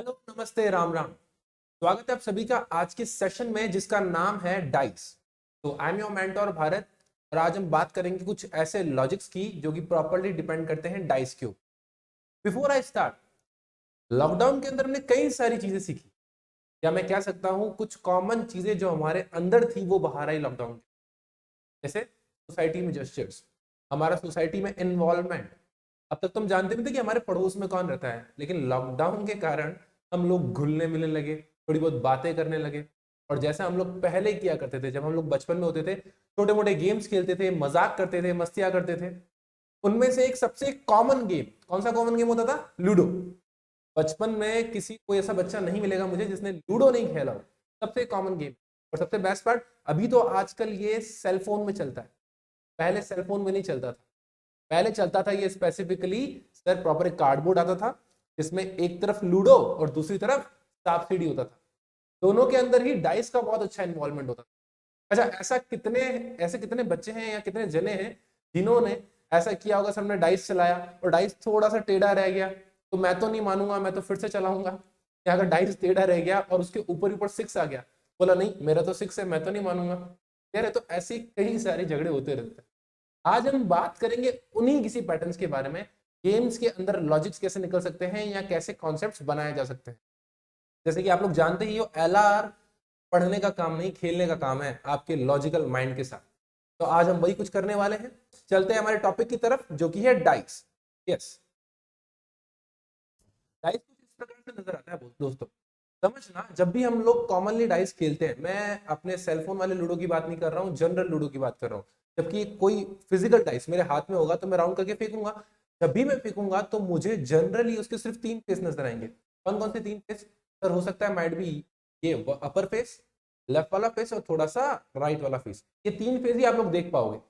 Hello, नमस्ते, राम राम। स्वागत है आप सभी का आज के सेशन में जिसका नाम है डाइस। तो I am your mentor Bharat और आज हम बात करेंगे कुछ ऐसे लॉजिक्स की जो कि प्रॉपर्ली डिपेंड करते हैं डाइस के ऊपर। बिफोर आई स्टार्ट, लॉकडाउन के अंदर हमने कई सारी चीजें सीखी, या मैं कह सकता हूँ कुछ कॉमन चीजें जो हमारे अंदर थी वो बाहर आई लॉकडाउन के। जैसे सोसाइटी में जेस्चर्स, हमारा सोसाइटी में इन्वॉल्वमेंट। अब तक तो हम जानते नहीं थे कि हमारे पड़ोस में कौन रहता है, लेकिन लॉकडाउन के कारण हम लोग घुलने मिलने लगे, थोड़ी बहुत बातें करने लगे। और जैसा हम लोग पहले किया करते थे, जब हम लोग बचपन में होते थे, छोटे मोटे गेम्स खेलते थे, मजाक करते थे, मस्तियां करते थे। उनमें से एक सबसे कॉमन गेम, कौन सा कॉमन गेम होता था? लूडो। बचपन में किसी कोई ऐसा बच्चा नहीं मिलेगा मुझे जिसने लूडो नहीं खेला हो। सबसे कॉमन गेम। और सबसे बेस्ट पार्ट, अभी तो आजकल ये सेल फोन में चलता है, पहले सेल फोन में नहीं चलता था। पहले चलता था ये स्पेसिफिकली, सर प्रॉपर एक कार्डबोर्ड आता था जिसमें एक तरफ लूडो और दूसरी तरफ सांप सीढ़ी होता था। दोनों के अंदर ही डाइस का बहुत अच्छा इन्वॉल्वमेंट होता था। अच्छा, ऐसे कितने बच्चे हैं या कितने जने हैं जिन्होंने ऐसा किया होगा, सर हमने डाइस चलाया और डाइस थोड़ा सा टेढ़ा रह गया तो मैं तो नहीं मानूंगा, मैं तो फिर से चलाऊंगा। या अगर डाइस टेढ़ा रह गया और उसके ऊपर ऊपर 6 आ गया, बोला नहीं मेरा तो 6 है, मैं तो नहीं मानूंगा। यार तो ऐसे कई सारे झगड़े होते रहते हैं। आज हम बात करेंगे उन्हीं किसी पैटर्न्स के बारे में, गेम्स के अंदर लॉजिक्स कैसे निकल सकते हैं या कैसे कॉन्सेप्ट्स बनाए जा सकते हैं। जैसे कि आप लोग जानते ही हो, एलआर पढ़ने का काम नहीं, खेलने का काम है आपके लॉजिकल माइंड के साथ। तो आज हम वही कुछ करने वाले हैं। चलते हैं हमारे टॉपिक की तरफ जो कि है डाइस। यस, डाइस कुछ इस प्रकार से नजर आता है दोस्तों। समझना, जब भी हम लोग कॉमनली डाइस खेलते हैं, मैं अपने सेलफोन वाले लूडो की बात नहीं कर रहा हूँ, जनरल लूडो की बात कर रहा हूँ। जबकि कोई फिजिकल डाइस मेरे हाथ में होगा तो मैं राउंड करके फेंकूंगा। जब भी मैं फेंकूंगा तो मुझे जनरली उसके सिर्फ 3 फेस नजर आएंगे। कौन कौन से 3 फेस? सर हो सकता है माइट बी ये अपर फेस, लेफ्ट वाला फेस और थोड़ा सा राइट वाला फेस। ये 3 फेस ही आप लोग देख पाओगे।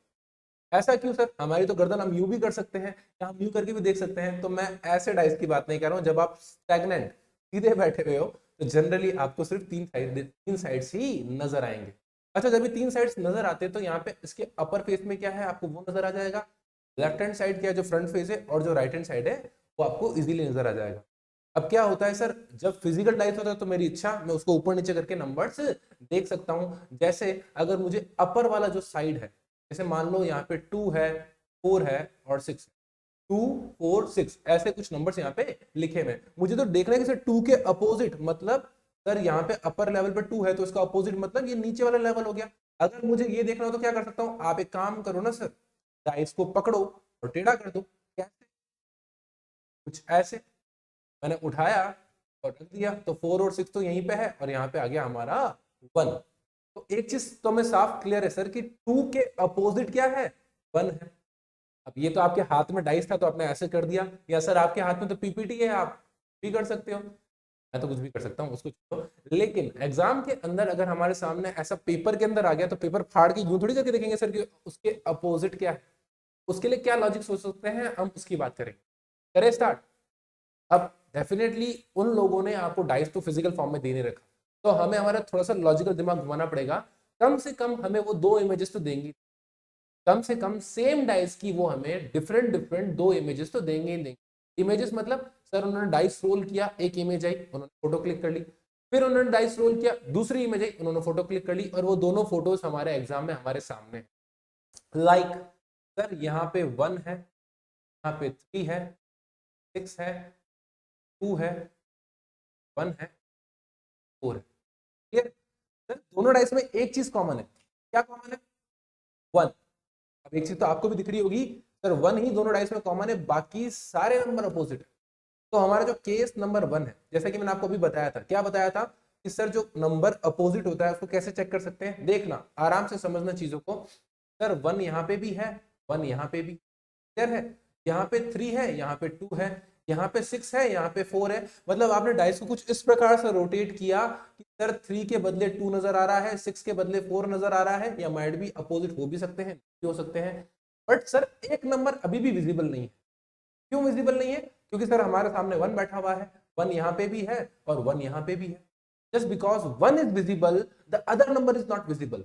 ऐसा क्यों सर? हमारी तो गर्दन हम यूं भी कर सकते हैं या हम यूं करके भी देख सकते हैं। तो मैं ऐसे डाइस की बात नहीं कर रहा हूं। जब आप स्टैग्नेंट सीधे बैठे हुए हो तो जनरली आपको सिर्फ 3 साइड्स ही नजर आएंगे। अच्छा, जब ये 3 साइड्स नजर आते हैं तो यहाँ पे इसके अपर फेस में क्या है आपको वो नजर आ जाएगा। लेफ्ट हैंड साइड क्या है जो फ्रंट फेस है, और जो राइट हैंड साइड है वो आपको इजीली नजर आ जाएगा। अब क्या होता है सर, जब फिजिकल डाइस होता है तो मेरी इच्छा, मैं उसको ऊपर नीचे करके नंबर्स देख सकता हूं। जैसे अगर मुझे अपर वाला जो साइड है, जैसे मान लो यहाँ पे 2 है, 4 है और 6 है। 2 4 6 ऐसे कुछ नंबर्स यहाँ पे लिखे हुए। मुझे तो देखना है कि सर 2 के अपोजिट मतलब, सर यहाँ पे अपर लेवल पे 2 है तो इसका अपोजिट मतलब ये नीचे वाला लेवल हो गया। अगर मुझे ये देखना हो तो क्या कर सकता हूँ? आप एक काम करो ना सर, डाइस को पकड़ो और टेढ़ा कर दो। कैसे? कुछ ऐसे। मैंने उठाया और रख दिया तो 4 और 6 तो यहीं पे है और यहाँ पे आ गया हमारा 1। तो एक चीज तो हमें साफ क्लियर है सर कि 2 के अपोजिट क्या है? 1 है। अब ये तो आपके हाथ में डाइस था तो आपने ऐसे कर दिया, या सर आपके हाथ में तो पीपीटी है, आप भी कर सकते हो। मैं तो कुछ भी कर सकता हूँ, उसको छोड़ो। लेकिन एग्जाम के अंदर अगर हमारे सामने ऐसा पेपर के अंदर आ गया तो पेपर फाड़ के यूं थोड़ी करके देखेंगे सर कि उसके अपोजिट क्या है। उसके लिए क्या लॉजिक सोच सकते हैं हम, उसकी बात करेंगे। करें स्टार्ट। अब डेफिनेटली उन लोगों ने आपको डाइस तो फिजिकल फॉर्म में दे नहीं रखा, तो हमें हमारा थोड़ा सा लॉजिकल दिमाग घुमाना पड़ेगा। कम से कम हमें वो 2 इमेजेस तो देंगी, कम से कम सेम डाइस की वो हमें डिफरेंट डिफरेंट 2 इमेजेस तो देंगे ही देंगे। इमेजेस मतलब सर उन्होंने डाइस रोल किया, एक इमेज आई, उन्होंने फोटो क्लिक कर ली। फिर उन्होंने डाइस रोल किया, दूसरी इमेज आई, उन्होंने फोटो क्लिक कर ली, और वो दोनों फोटोज हमारे एग्जाम में हमारे सामने। लाइक सर यहाँ पे 1 है, यहाँ पे 3 है, 6 है, 2 है, 1 है, 4 है। क्लियर? सर दोनों डाइस में एक चीज कॉमन है। क्या कॉमन है? 1। अब एक चीज तो आपको भी दिख रही होगी, सर 1 ही दोनों डाइस में कॉमन है, बाकी सारे नंबर अपोजिट है। तो हमारा जो केस नंबर 1 है, जैसा कि मैंने आपको अभी बताया था, क्या बताया था कि सर जो नंबर अपोजिट होता है उसको कैसे चेक कर सकते हैं? देखना, आराम से समझना चीजों को। सर 1 यहाँ पे भी है, 1 यहाँ पे भी, क्लियर है? यहाँ पे 3 है, यहाँ पे 2 है, यहाँ पे 6 है, यहाँ पे 4 है। मतलब आपने डाइस को कुछ इस प्रकार से रोटेट किया कि सर 3 के बदले 2 नजर आ रहा है, 6 के बदले 4 नजर आ रहा है, या माइट भी अपोजिट हो भी सकते हैं, हो सकते हैं। बट सर एक नंबर अभी भी विजिबल नहीं है। क्यों विजिबल नहीं है? क्योंकि सर हमारे सामने 1 बैठा हुआ है, 1 यहाँ पे भी है और 1 यहाँ पे भी है। Just because 1 is visible, the other number is not visible.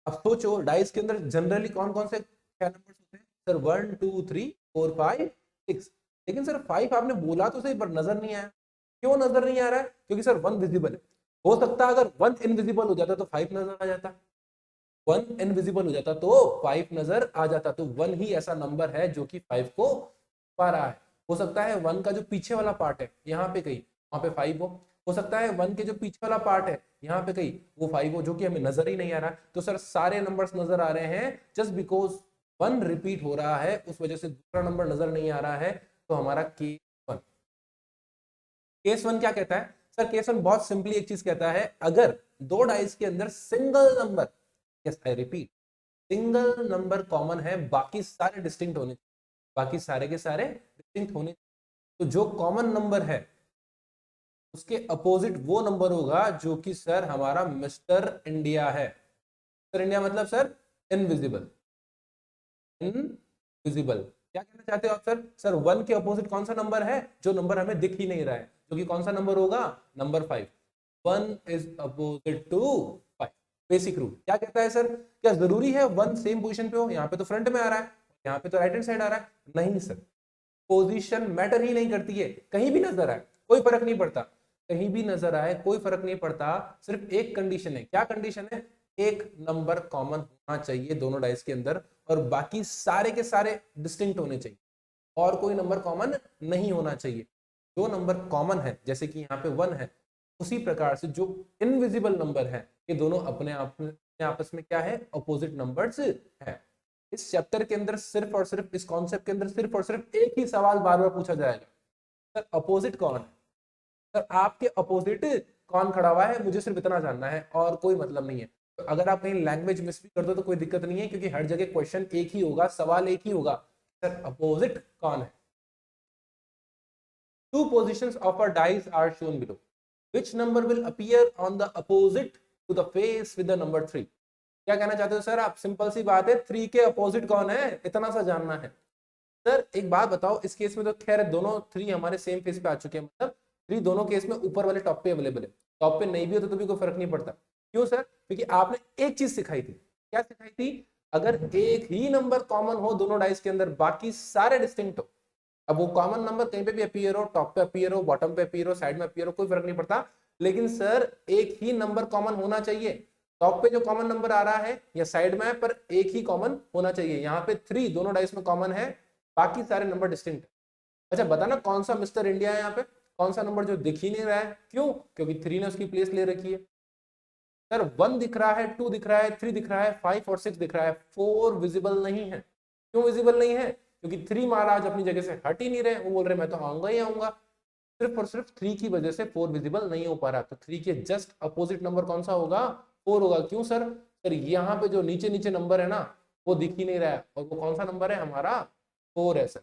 अब सोचो, डाइस के अंदर जनरली कौन कौन से क्या नंबर्स होते हैं? सर 1 2 3 4 5 6। लेकिन सर 5 आपने बोला तो सही पर नजर नहीं आया। क्यों नजर नहीं आ रहा है? क्योंकि सर 1 विजिबल है। हो सकता है अगर 1 इनविजिबल हो जाता तो 5 नजर आ जाता, 1 इनविजिबल हो जाता तो 5 नजर आ जाता। तो 1 ही ऐसा नंबर है जो कि 5 को पा रहा है। हो सकता है 1 का जो पीछे वाला पार्ट है यहाँ पे कहीं, वहां पे 5 हो सकता है 1 के जो पीछे वाला पार्ट है यहाँ पे कहीं वो 5 हो, जो कि हमें नजर ही नहीं आ रहा। तो सर सारे नंबर्स नजर आ रहे हैं, जस्ट बिकॉज 1 रिपीट हो रहा है उस वजह से दूसरा नंबर नजर नहीं आ रहा है। तो हमारा केस वन क्या कहता है? सर केस वन बहुत सिंपली एक चीज कहता है, अगर दो डाइस के अंदर single number, yes I repeat, single number common है, बाकी सारे डिस्टिंक्ट होने, बाकी सारे के सारे डिस्टिंक्ट होने, तो जो कॉमन नंबर है उसके अपोजिट वो नंबर होगा जो कि सर हमारा मिस्टर इंडिया है। मिस्टर इंडिया मतलब सर इनविजिबल, इनविजिबल। क्या कहना चाहते हो आप सर? सर 1 के अपोजिट कौन सा नंबर है? जो नंबर हमें दिख ही नहीं रहा है, जो कि कौन सा नंबर होगा? Number 5। 1 is opposite to 5। Basic rule क्या कहता है सर? क्या जरूरी है 1 सेम पोजीशन पे हो? यहाँ पे तो फ्रंट में आ रहा है, यहाँ पे तो राइट हैंड साइड आ रहा है। नहीं सर, पोजीशन मैटर ही नहीं करती है, कहीं भी नजर आए कोई फर्क नहीं पड़ता, कहीं भी नजर आए कोई फर्क नहीं पड़ता। सिर्फ एक कंडीशन है। क्या कंडीशन है? एक नंबर कॉमन होना चाहिए दोनों डाइस के अंदर और बाकी सारे के सारे डिस्टिंक्ट होने चाहिए, और कोई नंबर कॉमन नहीं होना चाहिए। जो नंबर कॉमन है जैसे कि यहाँ पे 1 है, उसी प्रकार से जो इनविजिबल नंबर है ये दोनों अपने आपस में क्या है? अपोजिट नंबर्स है। इस चैप्टर के अंदर सिर्फ और सिर्फ, इस कॉन्सेप्ट के अंदर सिर्फ और सिर्फ एक ही सवाल बार बार पूछा जाएगा, सर अपोजिट कौन है? सर आपके अपोजिट कौन खड़ा हुआ है, मुझे सिर्फ इतना जानना है और कोई मतलब नहीं है। तो अगर आप कहीं लैंग्वेज मिस भी कर दो तो कोई दिक्कत नहीं है, क्योंकि हर जगह क्वेश्चन एक ही होगा, सवाल एक ही होगा, सर अपोजिट कौन है। Two positions of a dice are shown below. Which number will appear on the opposite to the face with the number 3? क्या कहना चाहते हो सर आप? सिंपल सी बात है, 3 के अपोजिट कौन है, इतना सा जानना है। सर एक बात बताओ, इस केस में तो खैर दोनों 3 हमारे सेम फेस पे आ चुके हैं, मतलब 3 दोनों केस में ऊपर वाले टॉप पे अवेलेबल है, टॉप पे नहीं भी होता तो भी कोई फर्क नहीं पड़ता। क्यों सर? क्योंकि आपने एक चीज सिखाई थी। क्या सिखाई थी? अगर एक ही नंबर कॉमन हो दोनों डाइस के अंदर, बाकी सारे डिस्टिंक्ट हो। अब वो कॉमन नंबर कहीं पे भी अपीयर हो, टॉप पे अपीयर हो, बॉटम पे अपीयर हो, साइड में अपीयर हो, कोई फर्क नहीं पड़ता, लेकिन सर एक ही नंबर कॉमन होना चाहिए। टॉप पे जो कॉमन नंबर आ रहा है या साइड में है, पर एक ही कॉमन होना चाहिए। यहाँ पे 3 दोनों डाइस में कॉमन है, बाकी सारे नंबर डिस्टिंक्ट है। अच्छा बताना कौन सा मिस्टर इंडिया है यहाँ पे? कौन सा नंबर जो दिख ही नहीं रहा है? क्यों? क्योंकि 3 ने उसकी प्लेस ले रखी है। सर 1 दिख रहा है, 2 दिख रहा है, 3 दिख रहा है, 5 और 6 दिख रहा है, 4 विजिबल नहीं है। क्यों विजिबल नहीं है? क्योंकि 3 महाराज अपनी जगह से हट ही नहीं रहे, वो बोल रहे मैं तो आऊंगा ही आऊंगा। सिर्फ और सिर्फ 3 की वजह से 4 विजिबल नहीं हो पा रहा। तो 3 के जस्ट अपोजिट नंबर कौन सा होगा? 4 होगा। क्यों सर? सर यहाँ पे जो नीचे नीचे नंबर है ना, वो दिख ही नहीं रहा है, और वो कौन सा नंबर है? हमारा 4 है सर।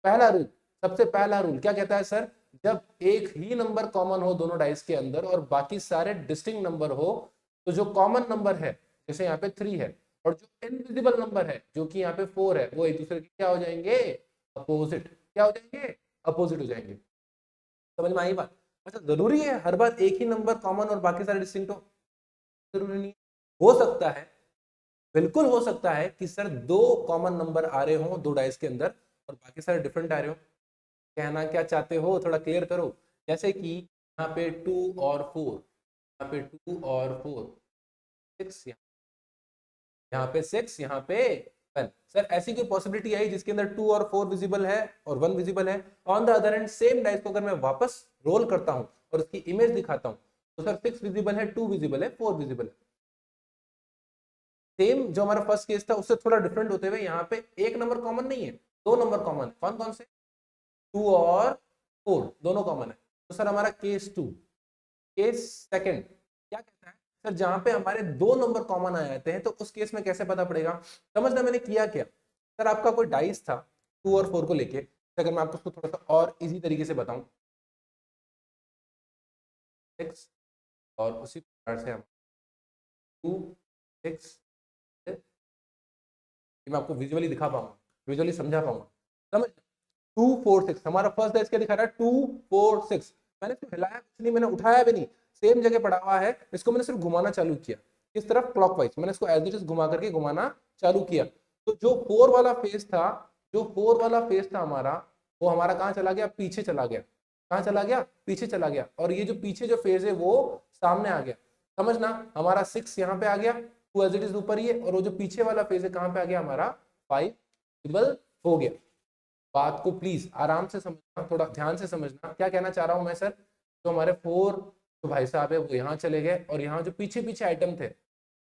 पहला रूल, सबसे पहला रूल क्या कहता है सर? जब एक ही नंबर कॉमन हो दोनों डाइस के अंदर और बाकी सारे डिस्टिंक्ट नंबर हो, तो जो कॉमन नंबर है जैसे यहाँ पे 3 है, और जो इनविजिबल नंबर है जो कि यहाँ पे 4 है, वो एक दूसरे के क्या हो जाएंगे? अपोजिट। क्या हो जाएंगे? अपोजिट हो जाएंगे। समझ में आई बात? अच्छा जरूरी है हर बार एक ही नंबर कॉमन और बाकी सारे डिस्टिंक्ट हो? जरूरी नहीं। हो सकता है, बिल्कुल हो सकता है कि सर 2 कॉमन नंबर आ रहे हो दो डाइस के अंदर और बाकी सारे डिफरेंट आ रहे हो। कहना क्या चाहते हो थोड़ा क्लियर करो। जैसे कि यहाँ पे 2 और 4, यहाँ पे 2 और 4, 6, यहाँ पे 6, यहाँ पे 1। सर ऐसी कोई पॉसिबिलिटी आई जिसके अंदर 2 और 4 विजिबल है और 1 विजिबल है? On the other hand same dice को अगर मैं वापस रोल करता हूं और उसकी इमेज दिखाता हूं, तो सर 6 विजिबल है, 2 विजिबल है, 4 विजिबल है। सेम जो हमारा फर्स्ट केस था उससे थोड़ा डिफरेंट होते हुए यहाँ पे एक नंबर कॉमन नहीं है, 2 नंबर कॉमन। कौन कौन से? 2 और 4 दोनों कॉमन है। तो सर हमारा केस 2। केस सेकंड क्या कहता है? सर जहां पे हमारे 2 नंबर कॉमन आ जाते हैं तो उस केस में कैसे पता पड़ेगा? समझना मैंने किया क्या? सर आपका कोई डाइस था 2 और 4 को लेके, अगर मैं आपको उसको थोड़ा सा और इजी तरीके से बताऊं, 6 और उसी प्रकार से हम 2, 6, मैं आपको विजुअली दिखा पाऊंगा, विजुअली समझा पाऊंगा। समझ? 2, 4, 6 हमारा फर्स्ट डाइस क्या दिखा रहा है? 2, 4, 6। मैंने इसको हिलाया कुछ नहीं, मैंने उठाया भी नहीं, सेम जगह पड़ा हुआ है। इसको मैंने सिर्फ घुमाना चालू किया, किस तरफ? क्लॉकवाइज। मैंने इसको एज इट इज घुमा करके घुमाना चालू किया, तो जो 4 वाला फेस था, जो 4 वाला फेस था हमारा, वो हमारा कहाँ चला गया? पीछे चला गया। कहाँ चला गया, पीछे चला गया, और ये जो पीछे जो फेज है वो सामने आ गया। समझना, हमारा 6 यहाँ पे आ गया, 2 एज इट इज ऊपर ही है, और वो जो पीछे वाला फेज है कहाँ पे आ गया, हमारा 5 विजिबल हो गया। बात को प्लीज आराम से समझना, थोड़ा ध्यान से समझना, क्या कहना चाह रहा हूं मैं सर। तो हमारे 4 जो भाई साहब है वो यहाँ चले गए, और यहाँ जो पीछे पीछे आइटम थे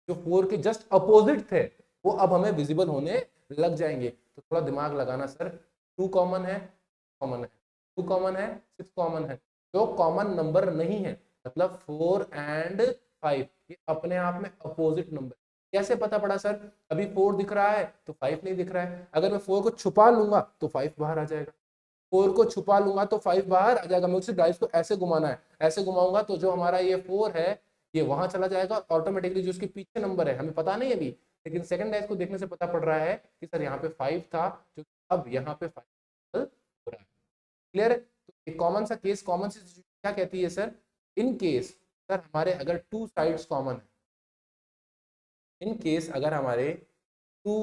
जो 4 के जस्ट अपोजिट थे वो अब हमें विजिबल होने लग जाएंगे। तो थोड़ा दिमाग लगाना सर, 2 कॉमन है, कॉमन है, 2 कॉमन है, 6 कॉमन है, जो कॉमन नंबर नहीं है, मतलब 4 एंड 5 ये अपने आप में अपोजिट नंबर। कैसे पता पड़ा सर, अभी 4 दिख रहा है तो 5 नहीं दिख रहा है, अगर मैं 4 को छुपा लूंगा तो 5 बाहर आ जाएगा, 4 को छुपा लूंगा तो 5 बाहर आ जाएगा। मुझे डाइस को ऐसे घुमाना है, ऐसे घुमाऊंगा तो जो हमारा ये 4 है ये वहां चला जाएगा ऑटोमेटिकली, जो उसके पीछे नंबर है हमें पता नहीं अभी, लेकिन सेकंड डाइस को देखने से पता पड़ रहा है कि सर यहाँ पे 5 था जो अब यहाँ पे 5 हो रहा है। क्लियर है? तो एक कॉमन सा केस, कॉमन सी क्या कहती है सर, इन केस सर हमारे अगर 2 साइड्स कॉमन है, इन केस अगर हमारे 2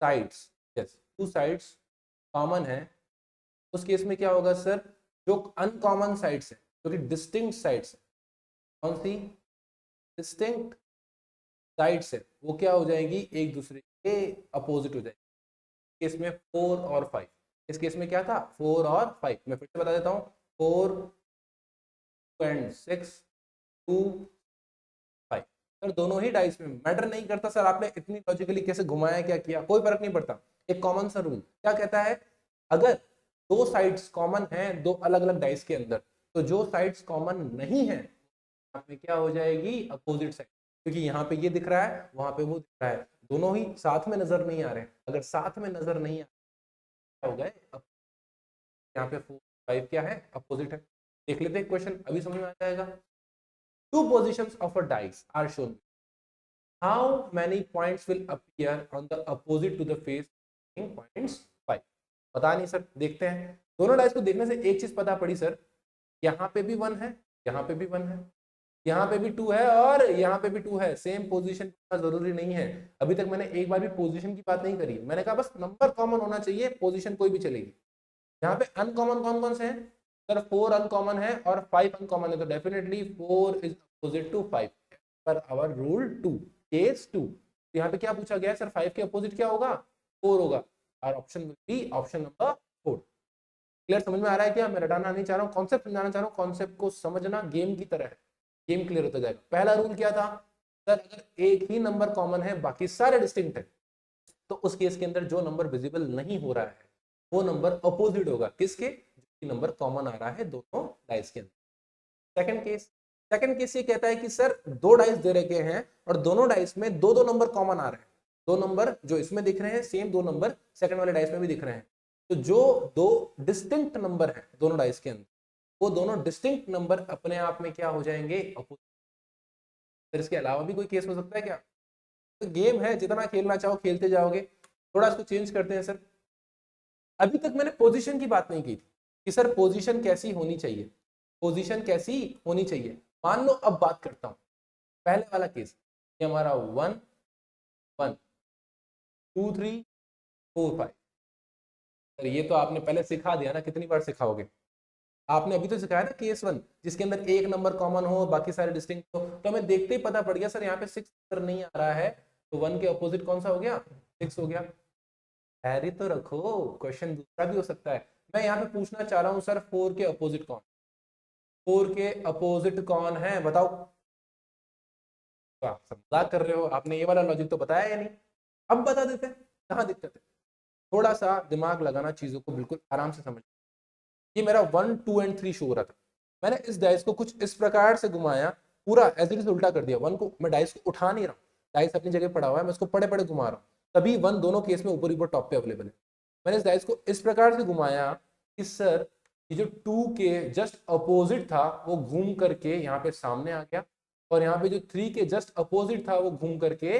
साइड्स, यस 2 साइड्स कॉमन है, उस केस में क्या होगा सर, जो अनकॉमन साइड्स है, जो कि डिस्टिंक्ट साइड्स है, कौन सी डिस्टिंक्ट साइड्स है, वो क्या हो जाएंगी, एक दूसरे के अपोजिट हो जाएगी। केस में 4 और 5, इस केस में क्या था 4 और 5, मैं फिर से बता देता हूँ, 4 एंड 6 2 5 सर, दोनों ही डाइस में मैटर नहीं करता सर आपने इतनी लॉजिकली कैसे घुमाया क्या किया, कोई फर्क नहीं पड़ता। एक कॉमन सा रूल क्या कहता है, अगर 2 साइड्स कॉमन हैं 2 अलग अलग डाइस के अंदर, तो जो साइड्स कॉमन नहीं है यहाँ पे क्या हो जाएगी, अपोजिट साइड, क्योंकि यहाँ पे ये दिख रहा है वहां पे वो दिख रहा है, दोनों ही साथ में नजर नहीं आ रहे हैं। अगर साथ में नजर नहीं आ रहे हो गए, यहाँ पे 4 5 क्या है, अपोजिट है। देख लेते हैं क्वेश्चन, अभी समझ में आ जाएगा। 2 positions of a dice are shown. How many points will appear on the opposite to the face in points 5? पता नहीं सर, देखते हैं। दोनों डाइस को देखने से एक चीज पता पड़ी सर, यहाँ पे भी 1 है, यहाँ पे भी 1 है, यहाँ पे भी 2 है और यहाँ पे भी 2 है। सेम पोजीशन जरूरी नहीं है। अभी तक मैंने एक बार भी पोजीशन की बात नहीं करी, मैंने कहा बस नंबर कॉमन होना चाहिए, पोजीशन कोई भी चलेगी। यहाँ पे अनकॉमन कौन कौन से हैं सर, 4 अनकॉमन है और 5 अनकॉमन है, तो definitely 4 is opposite to 5 per hour rule 2 case 2। यहाँ पे क्या पूछा गया है सर, 5 के अपोजिट क्या होगा, 4 होगा, और option will be option number 4। Clear, समझ में आ रहा है क्या, मैं रटाना नहीं चाह रहा हूँ, कॉन्सेप्ट समझाना चाह रहा हूँ, कॉन्सेप्ट को समझना गेम की तरह है, गेम क्लियर होता जाएगा। पहला रूल क्या था सर, अगर एक ही नंबर कॉमन है बाकी सारे डिस्टिंक्ट है, तो उस केस के अंदर जो नंबर विजिबल नहीं हो रहा है वो नंबर अपोजिट होगा, किसके, जो नंबर कॉमन आ रहा है दोनों डाइस के अंदर। सेकंड केस ये कहता है कि सर 2 डाइस दे रखे हैं और दोनों डाइस में 2 नंबर कॉमन आ रहे हैं, 2 नंबर जो इसमें दिख रहे हैं सेम 2 नंबर सेकंड वाले डाइस में भी दिख रहे हैं, तो जो 2 डिस्टिंक्ट नंबर है दोनों डाइस के अंदर, वो दोनों डिस्टिंक्ट नंबर अपने आप में क्या हो जाएंगे, अपोजिट। सर इसके अलावा भी कोई केस हो सकता है क्या, तो गेम है, जितना खेलना चाहो खेलते जाओगे। थोड़ा इसको चेंज करते हैं सर। अभी तक मैंने पोजीशन की बात नहीं की थी कि सर पोजीशन कैसी होनी चाहिए, पोजीशन कैसी होनी चाहिए। मान लो अब बात करता हूं पहले वाला केस, ये हमारा 1 1 2 3 4 5। सर ये तो आपने पहले सिखा दिया ना, कितनी बार सिखाओगे, आपने अभी तो सिखाया ना केस 1 जिसके अंदर एक नंबर कॉमन हो बाकी सारे डिस्टिंक्ट हो, तो हमें देखते ही पता पड़ गया सर यहाँ पे 6 नंबर नहीं आ रहा है, तो 1 के अपोजिट कौन सा हो गया, 6 हो गया। हैरी तो रखो, क्वेश्चन दूसरा भी हो सकता है। मैं यहाँ पे पूछना चाह रहा हूँ सर 4 के अपोजिट कौन, 4 के अपोजिट कौन है बताओ। मजाक कर रहे हो, आपने ये वाला लॉजिक तो बताया या नहीं, अब बता देते हैं कहाँ दिक्कत है। थोड़ा सा दिमाग लगाना, चीजों को बिल्कुल आराम से समझ। ये मेरा 1 2 एंड 3 शो हो रहा था, मैंने इस डाइस को कुछ इस प्रकार से घुमाया, पूरा एज इट इज उल्टा कर दिया। 1 को मैं डाइस को उठा नहीं रहा हूँ, डाइस अपनी जगह पड़ा हुआ है, मैं उसको पड़े पड़े घुमा रहा हूँ, तभी 1 दोनों केस में ऊपर ऊपर टॉप पे अवेलेबल है। मैंने इस डाइस को इस प्रकार से घुमाया कि सर ये जो 2 के जस्ट अपोजिट था वो घूम करके यहाँ पे सामने आ गया, और यहाँ पे जो 3 के जस्ट अपोजिट था वो घूम करके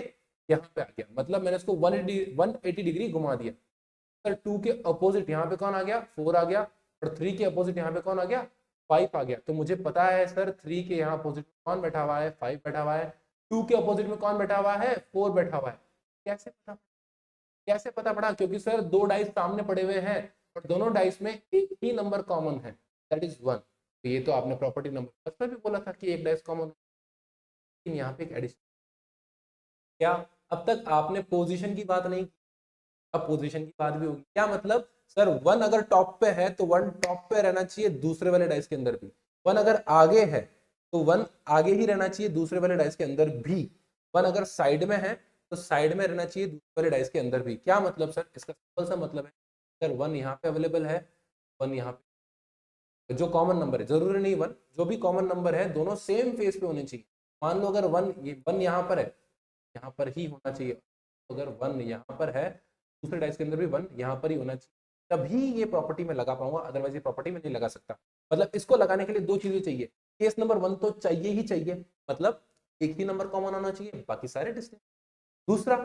यहाँ पे आ गया, मतलब मैंने इसको 180 डिग्री घुमा दिया। सर 2 के अपोजिट यहाँ पे कौन आ गया, 4 आ गया, और 3 के अपोजिट यहाँ पे कौन आ गया, 5 आ गया। तो मुझे पता है सर 3 के यहाँ अपोजिट में कौन बैठा हुआ है, 5 बैठा हुआ है, 2 के अपोजिट में कौन बैठा हुआ है, 4 बैठा हुआ है। कैसे पता पड़ा, क्योंकि सर 2 डाइस सामने पड़े हुए हैं और दोनों डाइस में एक ही नंबर कॉमन है, दैट इज 1। तो ये तो आपने प्रॉपर्टी नंबर फर्स्ट में भी बोला था कि एक डाइस कॉमन, लेकिन यहाँ पे एक एडिशन। क्या अब तक आपने पोजीशन की बात नहीं की, अब पोजीशन की बात भी होगी। क्या मतलब सर 1 अगर टॉप पे है तो 1 टॉप पे रहना चाहिए दूसरे वाले डाइस के अंदर भी, 1 अगर आगे है तो 1 आगे ही रहना चाहिए दूसरे वाले डाइस के अंदर भी, 1 अगर साइड में है तो साइड में रहना चाहिए दूसरे वाले डाइस के अंदर भी। क्या मतलब सर, इसका सिंपल सा मतलब है सर 1 यहाँ पे अवेलेबल है, 1 यहाँ पे, जो कॉमन नंबर है, जरूरी नहीं 1, जो भी कॉमन नंबर है दोनों सेम फेस पे होने चाहिए। मान लो अगर 1 यहाँ पर है, यहाँ पर ही होना चाहिए, अगर 1 यहाँ पर है दूसरे डाइस के अंदर भी 1 यहाँ पर ही होना चाहिए, तभी ये प्रॉपर्टी में लगा पाऊंगा, अदरवाइज ये प्रॉपर्टी में नहीं लगा सकता। मतलब इसको लगाने के लिए दो चीजें चाहिए, केस नंबर 1 तो चाहिए ही चाहिए, मतलब एक ही नंबर कॉमन होना चाहिए, बाकी सारे डिस्टिंक्ट। दूसरा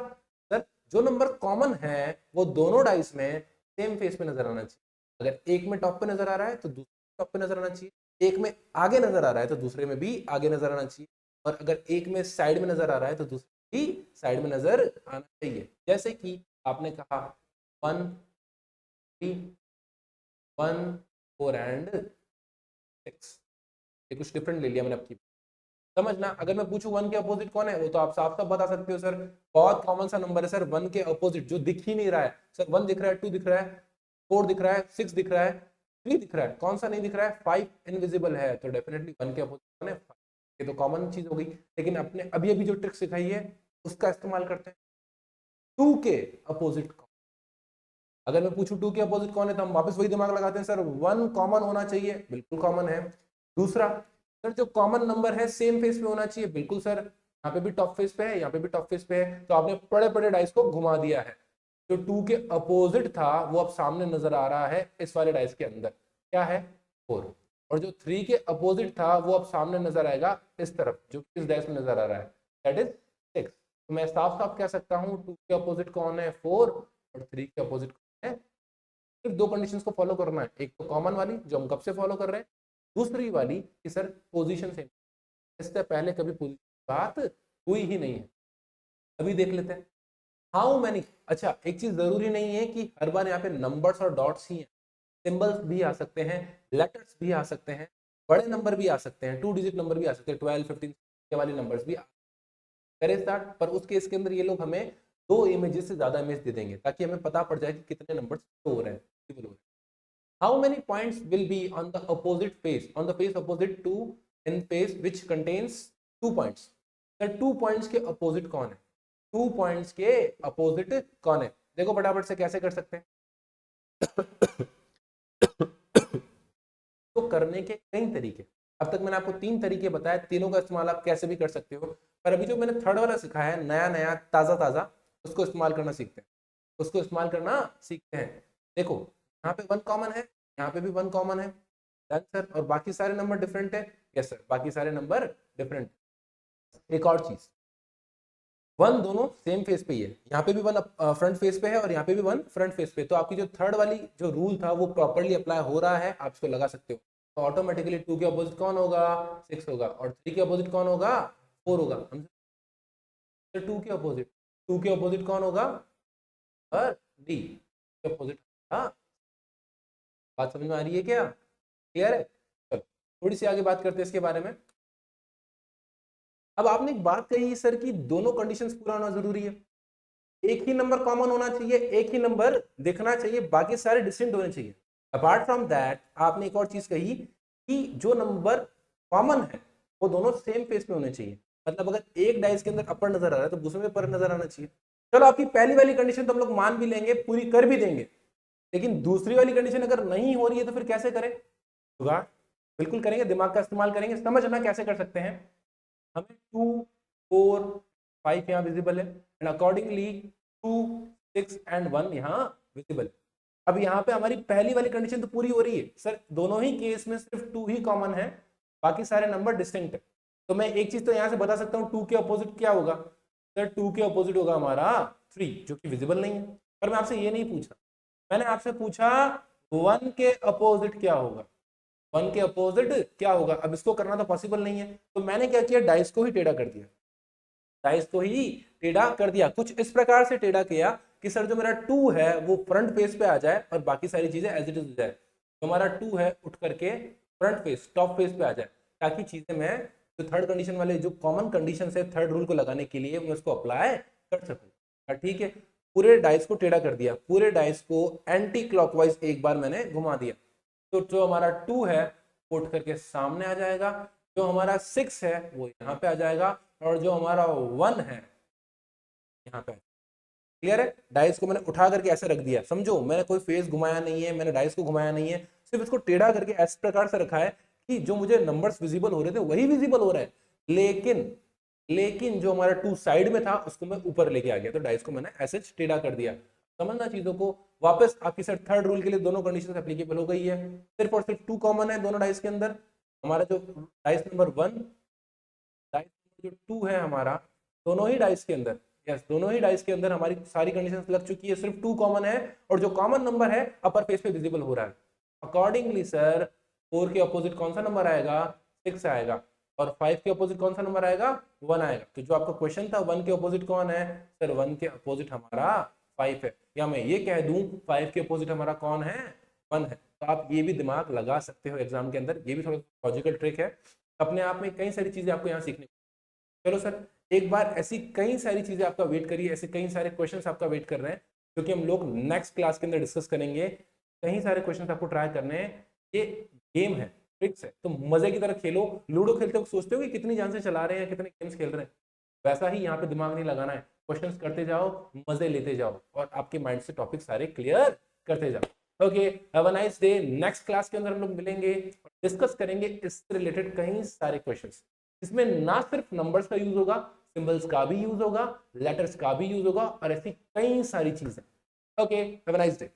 सर, जो नंबर कॉमन है वो दोनों डाइस में सेम फेस पे नजर आना चाहिए। अगर एक में टॉप पे नजर आ रहा है तो दूसरे टॉप पे नजर आना चाहिए, एक में आगे नजर आ रहा है तो दूसरे में भी आगे नजर आना चाहिए, और अगर एक में साइड में नजर आ रहा है तो दूसरे भी साइड में नजर आना चाहिए। जैसे कि आपने कहा 1 3 1 4 एंड 6, ये कुछ डिफरेंट ले लिया मैंने आपकी, समझना। अगर मैं पूछूं 1 के अपोजिट कौन है, वो तो आप साफ साफ बता सकते हो सर, बहुत कॉमन सा नंबर है सर 1 के अपोजिट जो दिख ही नहीं रहा है सर, 1 दिख रहा है, 2 दिख रहा है, 4 दिख रहा है, 6 दिख रहा है, 3 दिख रहा है, कौन सा नहीं दिख रहा है, 5 इनविजिबल है, तो डेफिनेटली 1 के अपोजिट कौन है, 5। ये तो कॉमन चीज हो गई। लेकिन अपने अभी अभी जो ट्रिक सिखाई है उसका इस्तेमाल करते हैं, 2 के अपोजिट कौन। अगर मैं पूछूं 2 के अपोजिट कौन है तो हम वापस वही दिमाग लगाते हैं सर, 1 कॉमन होना चाहिए, बिल्कुल कॉमन है। दूसरा सर, जो कॉमन नंबर है सेम फेस पे होना चाहिए, बिल्कुल सर, यहाँ पे भी टॉप फेस पे है, यहाँ पे भी टॉप फेस पे है, तो आपने बड़े बड़े डाइस को घुमा दिया है। जो 2 के अपोजिट था वो अब सामने नजर आ रहा है इस वाले डाइस के अंदर, क्या है, 4। और जो 3 के अपोजिट था वो अब सामने नजर आएगा इस तरफ, जो इस डाइस में नजर आ रहा है, दैट इज 6। तो मैं साफ साफ कह सकता हूँ 2 के अपोजिट कौन है, 4, और 3 के अपोजिट कौन है। सिर्फ दो कंडीशंस को फॉलो करना है, एक तो कॉमन वाली जो हम कब से फॉलो कर रहे हैं, दूसरी वाली कि सर पोजीशन सेम, इससे पहले कभी पोजीशन बात हुई ही नहीं है। अभी देख लेते हैं हाउ मैनी। अच्छा, एक चीज जरूरी नहीं है कि हर बार यहाँ पे नंबर्स और डॉट्स ही हैं, सिंबल्स भी आ सकते हैं, लेटर्स भी आ सकते हैं, बड़े नंबर भी आ सकते हैं, 2 डिजिट नंबर भी आ सकते हैं, 12 15 के वाले नंबर्स भी करें स्टार्ट। पर उस केस के अंदर ये लोग हमें 2 इमेजेस से ज्यादा इमेज दे देंगे ताकि हमें पता पड़ जाए कि कितने नंबर्स शो हो रहे हैं। How many points will be on the opposite face, on the face opposite to in face which contains 2 points? Sir 2 points के opposite कौन है, 2 points के opposite कौन है, देखो फटाफट से कैसे कर सकते हैं। तो करने के कई तरीके, अब तक मैंने आपको 3 तरीके बताए, तीनों का इस्तेमाल आप कैसे भी कर सकते हो, पर अभी जो मैंने थर्ड वाला सिखाया है, नया नया ताजा ताजा, उसको इस्तेमाल करना सीखते हैं, उसको इस्तेमाल करना सीखते हैं। देखो यहाँ पे 1 कॉमन है, यहाँ पे भी 1 कॉमन है, डन सर, और बाकी सारे नंबर डिफरेंट है, यस सर, बाकी सारे नंबर डिफरेंट। एक और चीज, 1 दोनों सेम फेस पे ही है, यहाँ पे भी 1 फ्रंट फेस पे है और यहाँ पे भी 1 फ्रंट फेस पे, तो आपकी जो थर्ड वाली जो रूल था वो प्रॉपरली अप्लाई हो रहा है, आप इसको लगा सकते हो। तो ऑटोमेटिकली 2 के अपोजिट कौन होगा, 6 होगा, और 3 के अपोजिट कौन होगा, 4 होगा। 2 के अपोजिट, 2 के अपोजिट कौन होगा, डी के अपोजिट। हाँ, बात समझ में आ रही है क्या, क्लियर है। चलो थोड़ी सी आगे बात करते हैं इसके बारे में। अब आपने एक बात कही सर कि दोनों कंडीशंस पूरा होना जरूरी है, एक ही नंबर कॉमन होना चाहिए, एक ही नंबर दिखना चाहिए, बाकी सारे डिस्टिंक्ट होने चाहिए। अपार्ट फ्रॉम दैट आपने एक और चीज कही कि जो नंबर कॉमन है वो दोनों सेम फेस में होने चाहिए, मतलब अगर एक डाइस के अंदर अपर नजर आ रहा है तो दूसरे में पर नजर आना चाहिए। चलो आपकी पहली वाली कंडीशन तो हम लोग मान भी लेंगे, पूरी कर भी देंगे, लेकिन दूसरी वाली कंडीशन अगर नहीं हो रही है तो फिर कैसे करें, जुगाड़ बिल्कुल करेंगे, दिमाग का इस्तेमाल करेंगे। समझना कैसे कर सकते हैं, हमें 2 4 5 यहाँ विजिबल है, एंड अकॉर्डिंगली 2 6 एंड 1 यहाँ विजिबल। अब यहाँ पे हमारी पहली वाली कंडीशन तो पूरी हो रही है सर, दोनों ही केस में सिर्फ 2 ही कॉमन है, बाकी सारे नंबर डिस्टिंक्ट है। तो मैं एक चीज तो यहाँ से बता सकता हूँ, 2 के अपोजिट क्या होगा सर, 2 के अपोजिट होगा हमारा 3, जो कि विजिबल नहीं है। पर मैं आपसे ये नहीं पूछा, मैंने आपसे पूछा 1 के अपोजिट क्या होगा, 1 के अपोजिट क्या होगा। अब इसको करना तो पॉसिबल नहीं है, तो मैंने क्या किया, डाइस को ही टेढ़ा कर दिया, डाइस को ही टेढ़ा कर दिया, कुछ इस प्रकार से टेढ़ा किया कि सर जो मेरा 2 है वो फ्रंट पेज पे आ जाए और बाकी सारी चीजें एज इट इज हो जाए। तो हमारा 2 है उठ करके फ्रंट फेस टॉप फेस पे आ जाए, ताकि चीजें मैं जो थर्ड कंडीशन वाले जो कॉमन कंडीशन है थर्ड रूल को लगाने के लिए मैं उसको अप्लाई कर सकूं। ठीक है, पूरे डाइस को टेढ़ा कर दिया, पूरे डाइस को एंटी क्लॉकवाइज एक बार मैंने घुमा दिया, तो जो हमारा 2 है वो उठ करके सामने आ जाएगा, जो हमारा 6 है वो यहाँ पे आ जाएगा, और जो हमारा 1 है यहाँ पे। क्लियर है? डाइस को मैंने उठा करके ऐसे रख दिया, समझो मैंने कोई फेस घुमाया नहीं है, मैंने डाइस को घुमाया नहीं है, सिर्फ इसको टेढ़ा करके इस प्रकार से रखा है कि जो मुझे नंबर्स विजिबल हो रहे थे वही विजिबल हो रहा है, लेकिन लेकिन जो हमारा 2 साइड में था उसको मैं ऊपर लेके आ गया, तो डाइस को मैंने ऐसे टेढ़ा कर दिया। समझना चीजों को। वापस आपकी सर थर्ड रूल के लिए दोनों कंडीशन एप्लीकेबल हो गई है, सिर्फ और सिर्फ 2 कॉमन है दोनों डाइस के अंदर। हमारा जो डाइस नंबर 1, डाइस जो 2 है हमारा, दोनों ही डाइस के अंदर, यस दोनों ही डाइस के अंदर हमारी सारी कंडीशंस लग चुकी है, सिर्फ 2 कॉमन है, और जो कॉमन नंबर है अपर फेस पे विजिबल हो रहा है। अकॉर्डिंगली सर 4 के अपोजिट कौन सा नंबर आएगा? 6 आएगा, और 5 के अपोजिट कौन सा नंबर आएगा? 1 आएगा। तो जो आपका क्वेश्चन था 1 के अपोजिट कौन है सर? 1 के अपोजिट हमारा 5 है, या मैं ये कह दूं 5 के अपोजिट हमारा कौन है? 1 है। तो आप ये भी दिमाग लगा सकते हो एग्जाम के अंदर, ये भी थोड़ा लॉजिकल ट्रिक है, अपने आप में कई सारी चीजें आपको यहाँ सीखने। चलो सर, एक बार ऐसी कई सारी चीजें आपका वेट करिए, ऐसे कई सारे क्वेश्चंस आपका वेट कर रहे हैं, क्योंकि हम लोग नेक्स्ट क्लास के अंदर डिस्कस करेंगे। कई सारे क्वेश्चंस आपको ट्राई करने हैं, ये गेम है, ट्रिक्स है, तो मजे की तरह खेलो। लूडो खेलते वक्त सोचते हो कि कितनी जान से चला रहे हैं, कितने गेम्स खेल रहे हैं, वैसा ही यहाँ पे दिमाग नहीं लगाना है, क्वेश्चंस करते जाओ, मजे लेते जाओ, और आपके माइंड से टॉपिक सारे क्लियर करते जाओ। Okay, have a nice day. Next class के अंदर हम लोग मिलेंगे और डिस्कस करेंगे इससे रिलेटेड कई सारे क्वेश्चंस। इसमें ना सिर्फ नंबर्स का यूज होगा, सिंबल्स का भी यूज होगा, लेटर्स का भी यूज होगा, और ऐसी कई सारी चीजें। Okay, have a nice day.